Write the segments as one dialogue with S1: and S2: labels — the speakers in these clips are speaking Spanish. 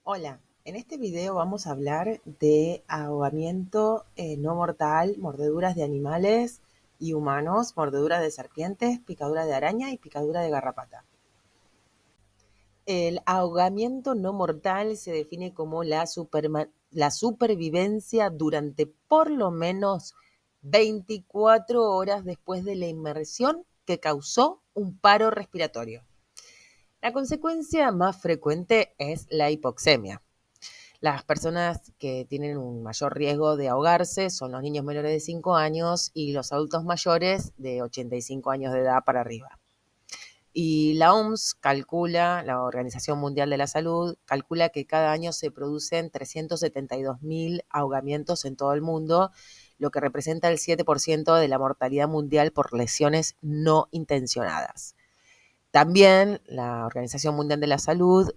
S1: Hola, en este video vamos a hablar de ahogamiento no mortal, mordeduras de animales y humanos, mordeduras de serpientes, picadura de araña y picadura de garrapata. El ahogamiento no mortal se define como la supervivencia durante por lo menos 24 horas después de la inmersión que causó un paro respiratorio. La consecuencia más frecuente es la hipoxemia. Las personas que tienen un mayor riesgo de ahogarse son los niños menores de 5 años y los adultos mayores de 85 años de edad para arriba. Y la OMS calcula, la Organización Mundial de la Salud, calcula que cada año se producen 372.000 ahogamientos en todo el mundo, lo que representa el 7% de la mortalidad mundial por lesiones no intencionadas. También la Organización Mundial de la Salud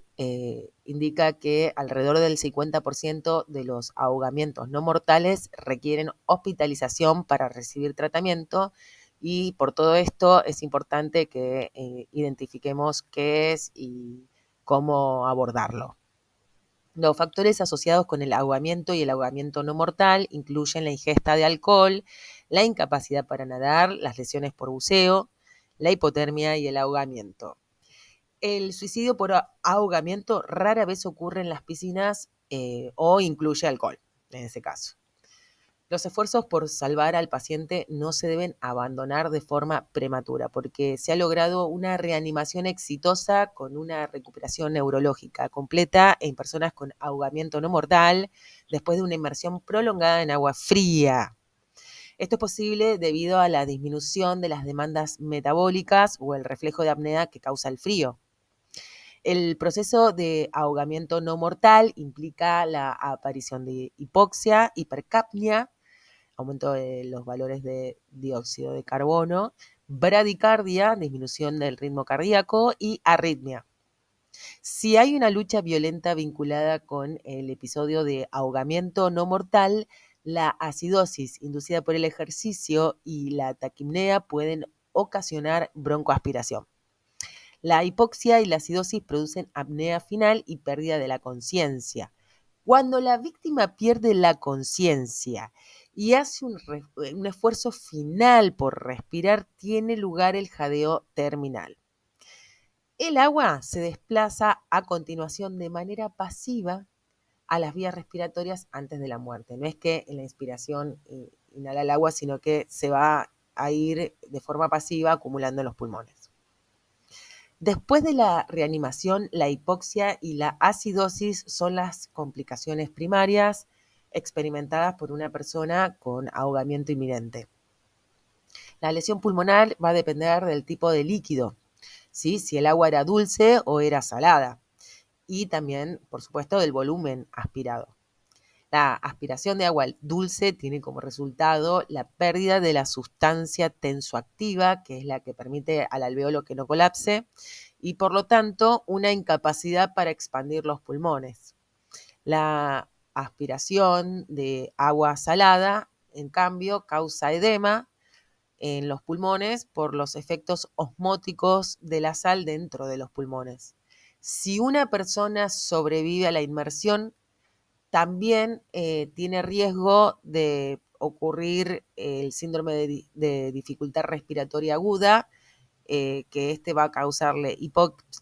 S1: indica que alrededor del 50% de los ahogamientos no mortales requieren hospitalización para recibir tratamiento y por todo esto es importante que identifiquemos qué es y cómo abordarlo. Los factores asociados con el ahogamiento y el ahogamiento no mortal incluyen la ingesta de alcohol, la incapacidad para nadar, las lesiones por buceo, la hipotermia y el ahogamiento. El suicidio por ahogamiento rara vez ocurre en las piscinas o incluye alcohol, en ese caso. Los esfuerzos por salvar al paciente no se deben abandonar de forma prematura porque se ha logrado una reanimación exitosa con una recuperación neurológica completa en personas con ahogamiento no mortal después de una inmersión prolongada en agua fría. Esto es posible debido a la disminución de las demandas metabólicas o el reflejo de apnea que causa el frío. El proceso de ahogamiento no mortal implica la aparición de hipoxia, hipercapnia, aumento de los valores de dióxido de carbono, bradicardia, disminución del ritmo cardíaco y arritmia. Si hay una lucha violenta vinculada con el episodio de ahogamiento no mortal, la acidosis inducida por el ejercicio y la taquipnea pueden ocasionar broncoaspiración. La hipoxia y la acidosis producen apnea final y pérdida de la conciencia. Cuando la víctima pierde la conciencia y hace un esfuerzo final por respirar, tiene lugar el jadeo terminal. El agua se desplaza a continuación de manera pasiva a las vías respiratorias antes de la muerte. No es que en la inspiración inhala el agua, sino que se va a ir de forma pasiva acumulando en los pulmones. Después de la reanimación, la hipoxia y la acidosis son las complicaciones primarias experimentadas por una persona con ahogamiento inminente. La lesión pulmonar va a depender del tipo de líquido, ¿sí? Si el agua era dulce o era salada, y también, por supuesto, del volumen aspirado. La aspiración de agua dulce tiene como resultado la pérdida de la sustancia tensoactiva, que es la que permite al alveolo que no colapse, y por lo tanto una incapacidad para expandir los pulmones. La aspiración de agua salada, en cambio, causa edema en los pulmones por los efectos osmóticos de la sal dentro de los pulmones. Si una persona sobrevive a la inmersión, también tiene riesgo de ocurrir el síndrome de dificultad respiratoria aguda, que este va a causarle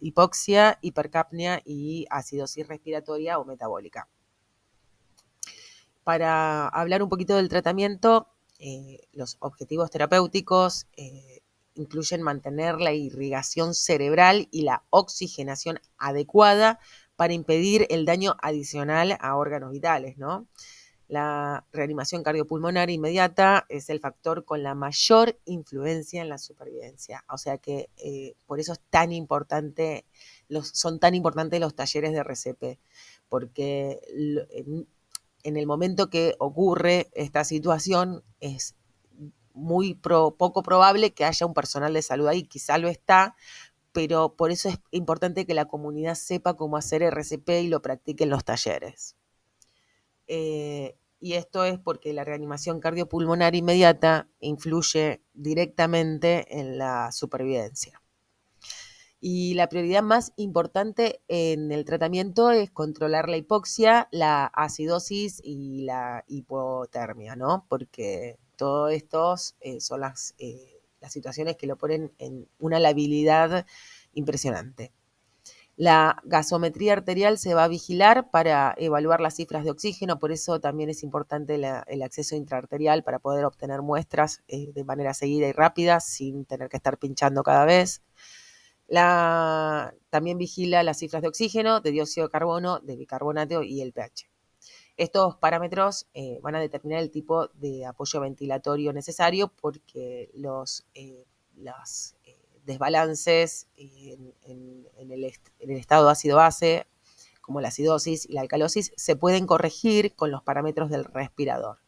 S1: hipoxia, hipercapnia y acidosis respiratoria o metabólica. Para hablar un poquito del tratamiento, los objetivos terapéuticos incluyen mantener la irrigación cerebral y la oxigenación adecuada para impedir el daño adicional a órganos vitales, ¿no? La reanimación cardiopulmonar inmediata es el factor con la mayor influencia en la supervivencia. O sea que por eso es tan importante, son tan importantes los talleres de RCP, porque en el momento que ocurre esta situación es muy poco probable que haya un personal de salud ahí, quizá lo está, pero por eso es importante que la comunidad sepa cómo hacer RCP y lo practique en los talleres. Y esto es porque la reanimación cardiopulmonar inmediata influye directamente en la supervivencia. Y la prioridad más importante en el tratamiento es controlar la hipoxia, la acidosis y la hipotermia, ¿no? Porque todos estos son las situaciones que lo ponen en una labilidad impresionante. La gasometría arterial se va a vigilar para evaluar las cifras de oxígeno, por eso también es importante el acceso intraarterial para poder obtener muestras de manera seguida y rápida sin tener que estar pinchando cada vez. También vigila las cifras de oxígeno, de dióxido de carbono, de bicarbonato y el pH. Estos parámetros van a determinar el tipo de apoyo ventilatorio necesario porque los desbalances en el estado ácido-base, como la acidosis y la alcalosis, se pueden corregir con los parámetros del respirador.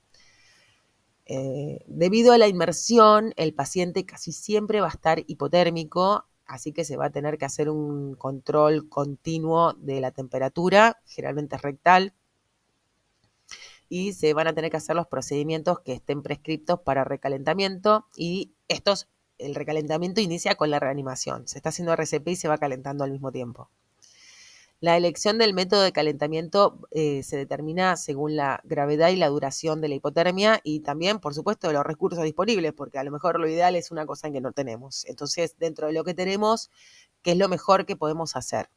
S1: Debido a la inmersión, el paciente casi siempre va a estar hipotérmico, así que se va a tener que hacer un control continuo de la temperatura, generalmente rectal, y se van a tener que hacer los procedimientos que estén prescriptos para recalentamiento, y el recalentamiento inicia con la reanimación. Se está haciendo RCP y se va calentando al mismo tiempo. La elección del método de calentamiento se determina según la gravedad y la duración de la hipotermia y también, por supuesto, de los recursos disponibles, porque a lo mejor lo ideal es una cosa en que no tenemos. Entonces, dentro de lo que tenemos, ¿qué es lo mejor que podemos hacer?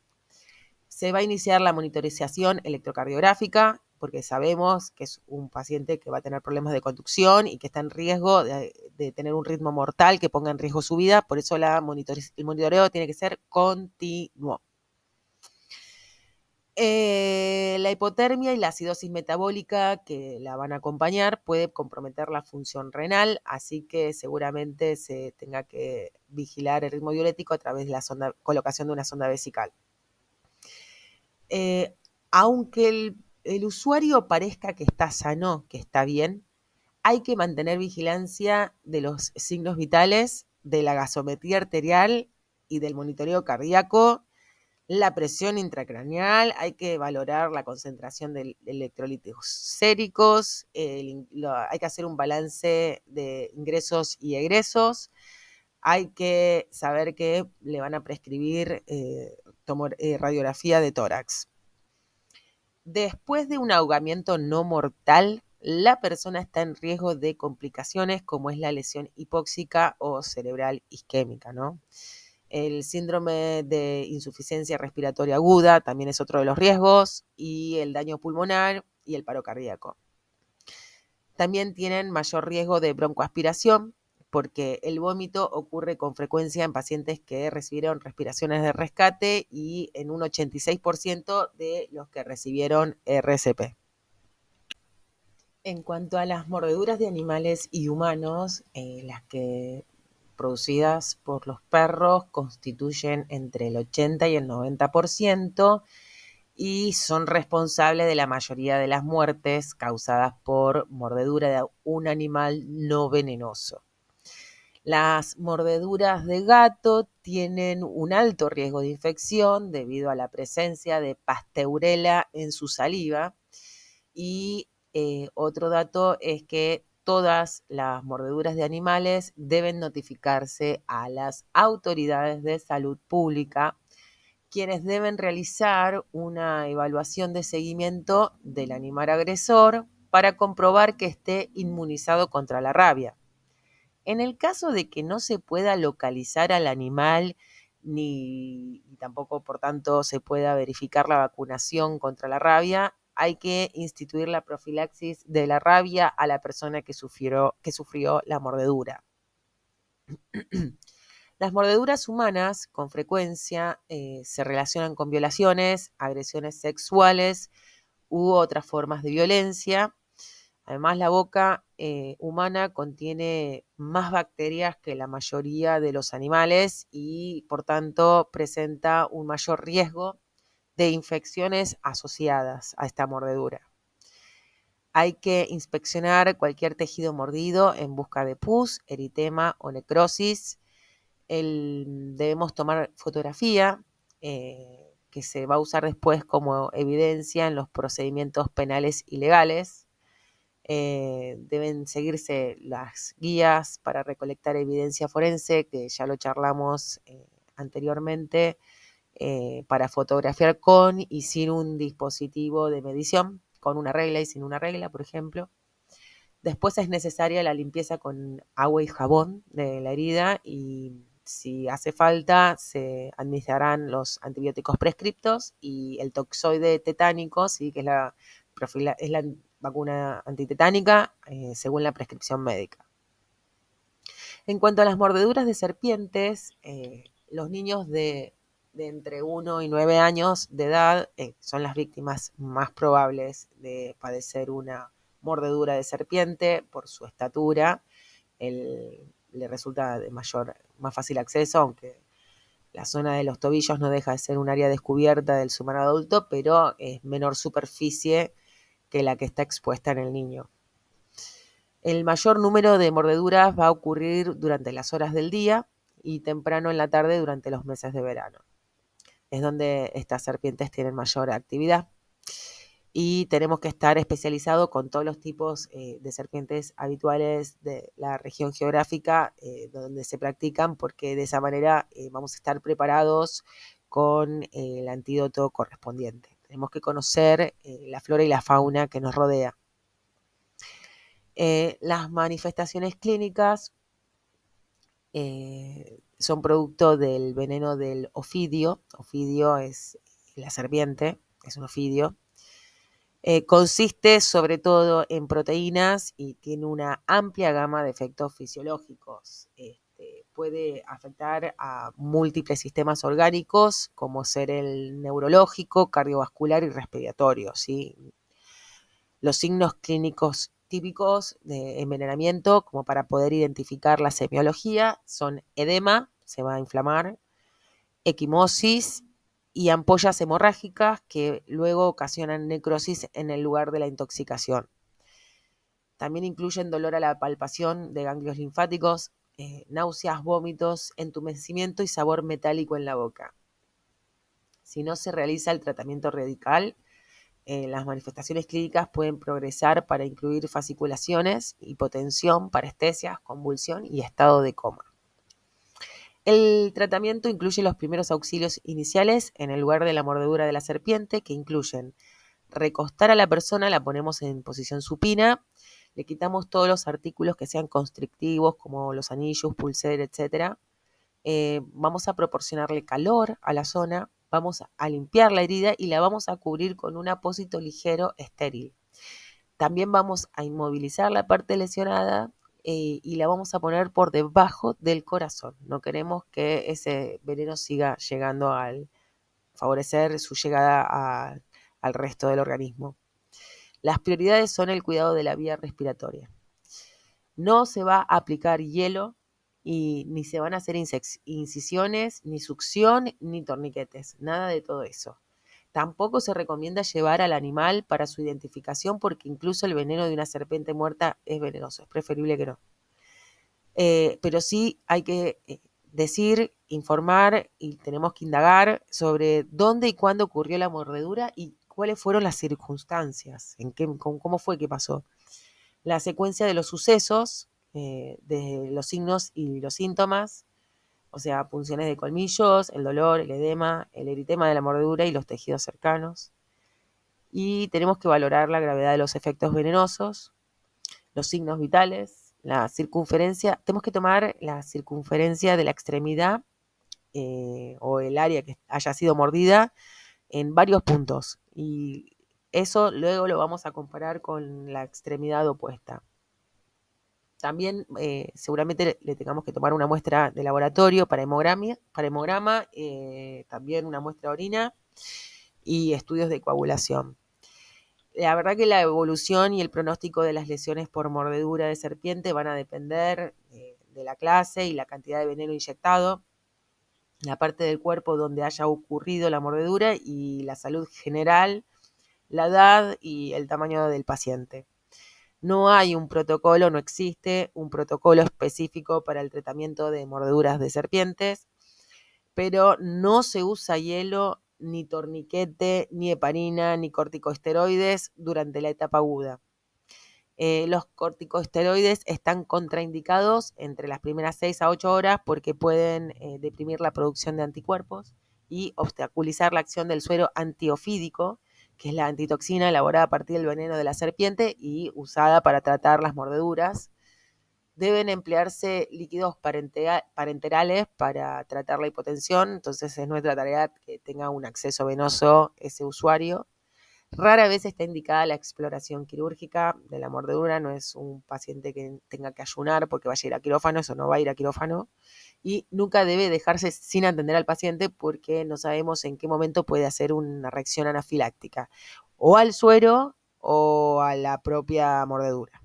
S1: Se va a iniciar la monitorización electrocardiográfica, porque sabemos que es un paciente que va a tener problemas de conducción y que está en riesgo de tener un ritmo mortal que ponga en riesgo su vida, por eso el monitoreo tiene que ser continuo. La hipotermia y la acidosis metabólica que la van a acompañar puede comprometer la función renal, así que seguramente se tenga que vigilar el ritmo diurético a través de la colocación de una sonda vesical. Aunque el usuario parezca que está sano, que está bien, hay que mantener vigilancia de los signos vitales, de la gasometría arterial y del monitoreo cardíaco, la presión intracraneal, hay que valorar la concentración de electrolitos séricos, hay que hacer un balance de ingresos y egresos, hay que saber que le van a prescribir radiografía de tórax. Después de un ahogamiento no mortal, la persona está en riesgo de complicaciones como es la lesión hipóxica o cerebral isquémica, ¿no? El síndrome de insuficiencia respiratoria aguda también es otro de los riesgos, y el daño pulmonar y el paro cardíaco. También tienen mayor riesgo de broncoaspiración, porque el vómito ocurre con frecuencia en pacientes que recibieron respiraciones de rescate y en un 86% de los que recibieron RCP. En cuanto a las mordeduras de animales y humanos, las que producidas por los perros constituyen entre el 80 y el 90% y son responsables de la mayoría de las muertes causadas por mordedura de un animal no venenoso. Las mordeduras de gato tienen un alto riesgo de infección debido a la presencia de pasteurela en su saliva. Y otro dato es que todas las mordeduras de animales deben notificarse a las autoridades de salud pública, quienes deben realizar una evaluación de seguimiento del animal agresor para comprobar que esté inmunizado contra la rabia. En el caso de que no se pueda localizar al animal ni tampoco, por tanto, se pueda verificar la vacunación contra la rabia, hay que instituir la profilaxis de la rabia a la persona que sufrió la mordedura. Las mordeduras humanas con frecuencia se relacionan con violaciones, agresiones sexuales u otras formas de violencia. Además, la boca humana contiene más bacterias que la mayoría de los animales y, por tanto, presenta un mayor riesgo de infecciones asociadas a esta mordedura. Hay que inspeccionar cualquier tejido mordido en busca de pus, eritema o necrosis. Debemos tomar fotografía que se va a usar después como evidencia en los procedimientos penales y legales. Deben seguirse las guías para recolectar evidencia forense, que ya lo charlamos anteriormente para fotografiar con y sin un dispositivo de medición, con una regla y sin una regla, por ejemplo. Después es necesaria la limpieza con agua y jabón de la herida y si hace falta se administrarán los antibióticos prescriptos y el toxoide tetánico, ¿sí? Que es la vacuna antitetánica según la prescripción médica. En cuanto a las mordeduras de serpientes, los niños de entre 1 y 9 años de edad son las víctimas más probables de padecer una mordedura de serpiente por su estatura. Le resulta de más fácil acceso, aunque la zona de los tobillos no deja de ser un área descubierta del humano adulto, pero es menor superficie que la que está expuesta en el niño. El mayor número de mordeduras va a ocurrir durante las horas del día y temprano en la tarde durante los meses de verano. Es donde estas serpientes tienen mayor actividad. Y tenemos que estar especializados con todos los tipos de serpientes habituales de la región geográfica donde se practican, porque de esa manera vamos a estar preparados con el antídoto correspondiente. Tenemos que conocer la flora y la fauna que nos rodea. Las manifestaciones clínicas son producto del veneno del ofidio. Ofidio es la serpiente, es un ofidio. Consiste sobre todo en proteínas y tiene una amplia gama de efectos fisiológicos. Puede afectar a múltiples sistemas orgánicos, como ser el neurológico, cardiovascular y respiratorio, ¿sí? Los signos clínicos típicos de envenenamiento, como para poder identificar la semiología, son edema, se va a inflamar, equimosis y ampollas hemorrágicas que luego ocasionan necrosis en el lugar de la intoxicación. También incluyen dolor a la palpación de ganglios linfáticos, náuseas, vómitos, entumecimiento y sabor metálico en la boca. Si no se realiza el tratamiento radical, las manifestaciones clínicas pueden progresar para incluir fasciculaciones, hipotensión, parestesias, convulsión y estado de coma. El tratamiento incluye los primeros auxilios iniciales en el lugar de la mordedura de la serpiente, que incluyen recostar a la persona, la ponemos en posición supina, le quitamos todos los artículos que sean constrictivos, como los anillos, pulser, etc. Vamos a proporcionarle calor a la zona, vamos a limpiar la herida y la vamos a cubrir con un apósito ligero estéril. También vamos a inmovilizar la parte lesionada y la vamos a poner por debajo del corazón. No queremos que ese veneno siga llegando al favorecer su llegada al resto del organismo. Las prioridades son el cuidado de la vía respiratoria. No se va a aplicar hielo y ni se van a hacer incisiones, ni succión, ni torniquetes, nada de todo eso. Tampoco se recomienda llevar al animal para su identificación porque incluso el veneno de una serpiente muerta es venenoso, es preferible que no. Pero sí hay que decir, informar y tenemos que indagar sobre dónde y cuándo ocurrió la mordedura y cuáles fueron las circunstancias, cómo fue que pasó. La secuencia de los sucesos, de los signos y los síntomas, o sea, punciones de colmillos, el dolor, el edema, el eritema de la mordedura y los tejidos cercanos. Y tenemos que valorar la gravedad de los efectos venenosos, los signos vitales, la circunferencia. Tenemos que tomar la circunferencia de la extremidad o el área que haya sido mordida en varios puntos. Y eso luego lo vamos a comparar con la extremidad opuesta. También seguramente le tengamos que tomar una muestra de laboratorio para hemograma, también una muestra de orina y estudios de coagulación. La verdad que la evolución y el pronóstico de las lesiones por mordedura de serpiente van a depender de la clase y la cantidad de veneno inyectado, la parte del cuerpo donde haya ocurrido la mordedura y la salud general, la edad y el tamaño del paciente. No hay un protocolo, no existe un protocolo específico para el tratamiento de mordeduras de serpientes, pero no se usa hielo, ni torniquete, ni heparina, ni corticosteroides durante la etapa aguda. Los corticosteroides están contraindicados entre las primeras 6 a 8 horas porque pueden deprimir la producción de anticuerpos y obstaculizar la acción del suero antiofídico, que es la antitoxina elaborada a partir del veneno de la serpiente y usada para tratar las mordeduras. Deben emplearse líquidos parenterales para tratar la hipotensión, entonces es nuestra tarea que tenga un acceso venoso ese usuario. Rara vez está indicada la exploración quirúrgica de la mordedura, no es un paciente que tenga que ayunar porque vaya a ir a quirófano, eso no va a ir a quirófano. Y nunca debe dejarse sin atender al paciente porque no sabemos en qué momento puede hacer una reacción anafiláctica, o al suero o a la propia mordedura.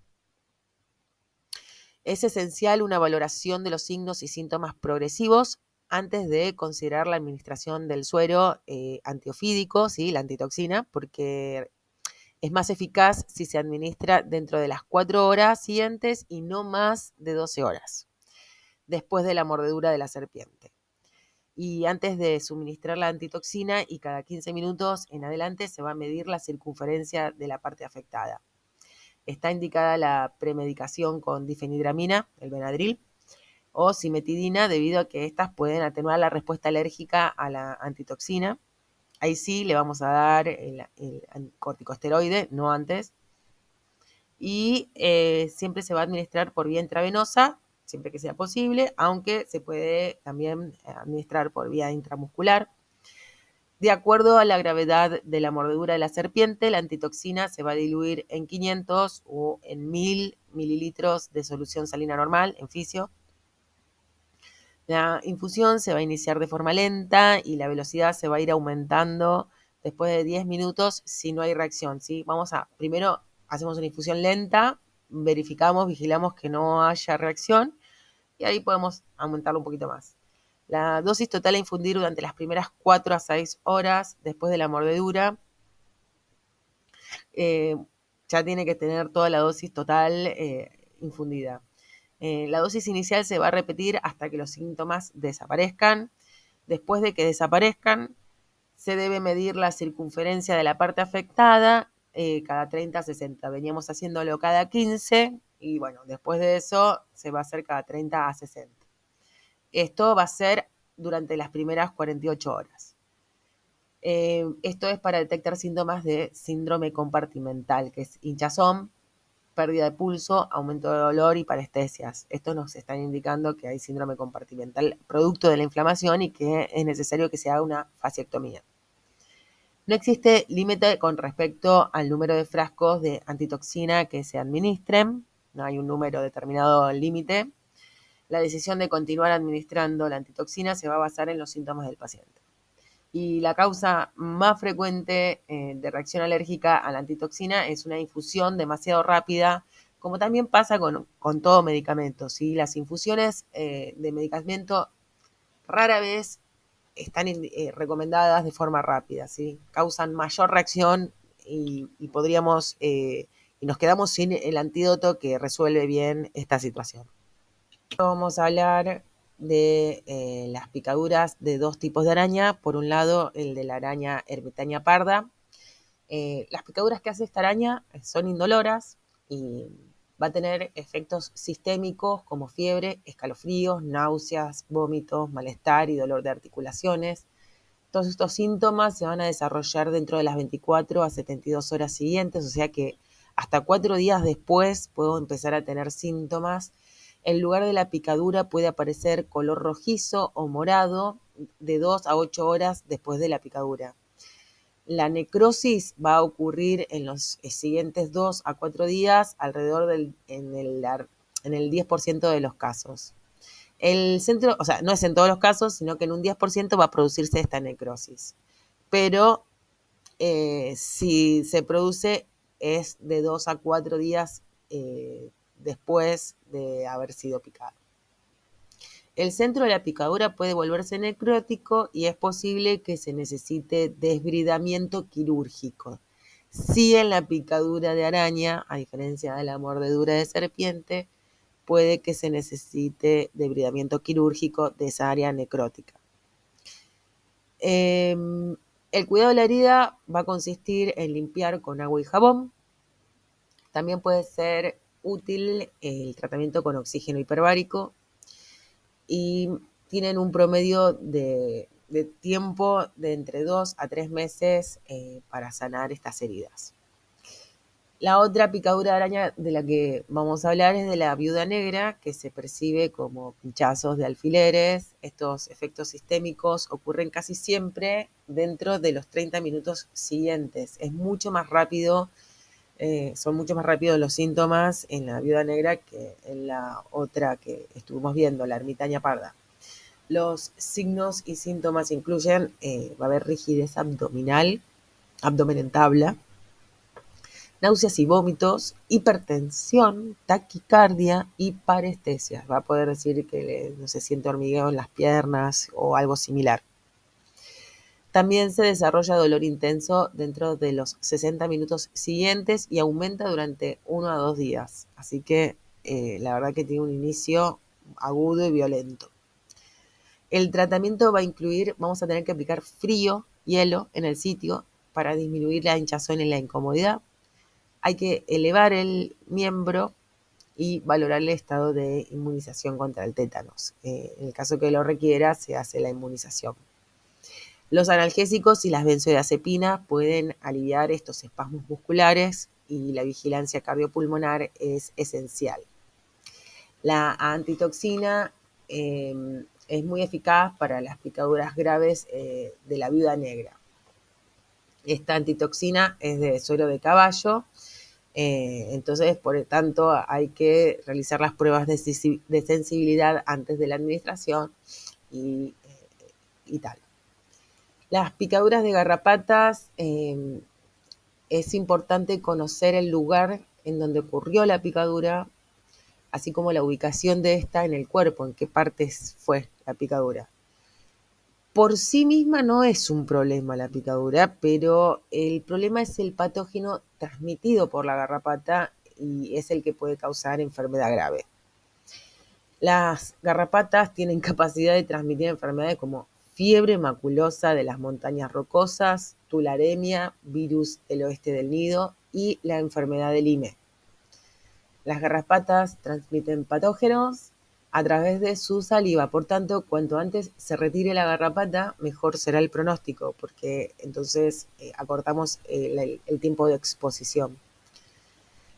S1: Es esencial una valoración de los signos y síntomas progresivos antes de considerar la administración del suero antiofídico, ¿sí? La antitoxina, porque es más eficaz si se administra dentro de las 4 horas siguientes y no más de 12 horas después de la mordedura de la serpiente. Y antes de suministrar la antitoxina y cada 15 minutos en adelante se va a medir la circunferencia de la parte afectada. Está indicada la premedicación con difenidramina, el Benadryl, o cimetidina debido a que estas pueden atenuar la respuesta alérgica a la antitoxina. Ahí sí le vamos a dar el corticosteroide, no antes. Y siempre se va a administrar por vía intravenosa, siempre que sea posible, aunque se puede también administrar por vía intramuscular. De acuerdo a la gravedad de la mordedura de la serpiente, la antitoxina se va a diluir en 500 o en 1000 mililitros de solución salina normal, en fisio. La infusión se va a iniciar de forma lenta y la velocidad se va a ir aumentando después de 10 minutos si no hay reacción, ¿sí? Primero hacemos una infusión lenta, verificamos, vigilamos que no haya reacción y ahí podemos aumentarlo un poquito más. La dosis total a infundir durante las primeras 4 a 6 horas después de la mordedura. Ya tiene que tener toda la dosis total infundida. La dosis inicial se va a repetir hasta que los síntomas desaparezcan. Después de que desaparezcan, se debe medir la circunferencia de la parte afectada cada 30 a 60. Veníamos haciéndolo cada 15 y bueno, después de eso se va a hacer cada 30 a 60. Esto va a ser durante las primeras 48 horas. Esto es para detectar síntomas de síndrome compartimental, que es hinchazón, pérdida de pulso, aumento de dolor y parestesias. Esto nos está indicando que hay síndrome compartimental producto de la inflamación y que es necesario que se haga una fasciectomía. No existe límite con respecto al número de frascos de antitoxina que se administren, no hay un número determinado límite. La decisión de continuar administrando la antitoxina se va a basar en los síntomas del paciente. Y la causa más frecuente de reacción alérgica a la antitoxina es una infusión demasiado rápida, como también pasa con todo medicamento, ¿sí? Las infusiones de medicamento rara vez están recomendadas de forma rápida, ¿sí? Causan mayor reacción y podríamos, y nos quedamos sin el antídoto que resuelve bien esta situación. Vamos a hablar de las picaduras de dos tipos de araña. Por un lado, el de la araña ermitaña parda. Las picaduras que hace esta araña son indoloras y va a tener efectos sistémicos como fiebre, escalofríos, náuseas, vómitos, malestar y dolor de articulaciones. Todos estos síntomas se van a desarrollar dentro de las 24 a 72 horas siguientes, o sea que hasta 4 días después puedo empezar a tener síntomas. En lugar de la picadura puede aparecer color rojizo o morado de 2 a 8 horas después de la picadura. La necrosis va a ocurrir en los siguientes 2 a 4 días, alrededor en el 10% de los casos. El centro, o sea, no es en todos los casos, sino que en un 10% va a producirse esta necrosis. Pero si se produce es de 2 a 4 días después de haber sido picado. El centro de la picadura puede volverse necrótico y es posible que se necesite desbridamiento quirúrgico. Si en la picadura de araña, a diferencia de la mordedura de serpiente, puede que se necesite debridamiento quirúrgico de esa área necrótica. El cuidado de la herida va a consistir en limpiar con agua y jabón, También puede ser útil el tratamiento con oxígeno hiperbárico y tienen un promedio de tiempo de entre 2 a 3 meses para sanar estas heridas. La otra picadura de araña de la que vamos a hablar es de la viuda negra, que se percibe como pinchazos de alfileres. Estos efectos sistémicos ocurren casi siempre dentro de los 30 minutos siguientes. Es mucho más rápido, son mucho más rápidos los síntomas en la viuda negra que en la otra que estuvimos viendo, la ermitaña parda. Los signos y síntomas incluyen, va a haber rigidez abdominal, abdomen en tabla, náuseas y vómitos, hipertensión, taquicardia y parestesia. Va a poder decir que no se siente hormigueo en las piernas o algo similar. También se desarrolla dolor intenso dentro de los 60 minutos siguientes y aumenta durante 1 a 2 días. Así que la verdad que tiene un inicio agudo y violento. El tratamiento va a incluir, vamos a tener que aplicar frío, hielo en el sitio para disminuir la hinchazón y la incomodidad. Hay que elevar el miembro y valorar el estado de inmunización contra el tétanos. En el caso que lo requiera, se hace la inmunización. Los analgésicos y las benzodiazepinas pueden aliviar estos espasmos musculares y la vigilancia cardiopulmonar es esencial. La antitoxina es muy eficaz para las picaduras graves de la viuda negra. Esta antitoxina es de suero de caballo, entonces por lo tanto hay que realizar las pruebas de sensibilidad antes de la administración y tal. Las picaduras de garrapatas, es importante conocer el lugar en donde ocurrió la picadura, así como la ubicación de esta en el cuerpo, en qué partes fue la picadura. Por sí misma no es un problema la picadura, pero el problema es el patógeno transmitido por la garrapata y es el que puede causar enfermedad grave. Las garrapatas tienen capacidad de transmitir enfermedades como fiebre maculosa de las montañas rocosas, tularemia, virus del oeste del nido y la enfermedad del Lyme. Las garrapatas transmiten patógenos a través de su saliva, por tanto, cuanto antes se retire la garrapata, mejor será el pronóstico, porque entonces acortamos el tiempo de exposición.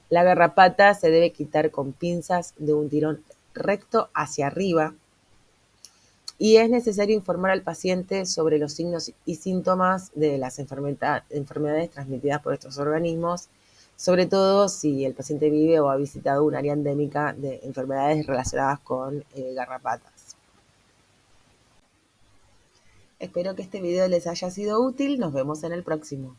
S1: La garrapata se debe quitar con pinzas de un tirón recto hacia arriba y es necesario informar al paciente sobre los signos y síntomas de las enfermedades transmitidas por estos organismos, sobre todo si el paciente vive o ha visitado un área endémica de enfermedades relacionadas con garrapatas. Espero que este video les haya sido útil. Nos vemos en el próximo.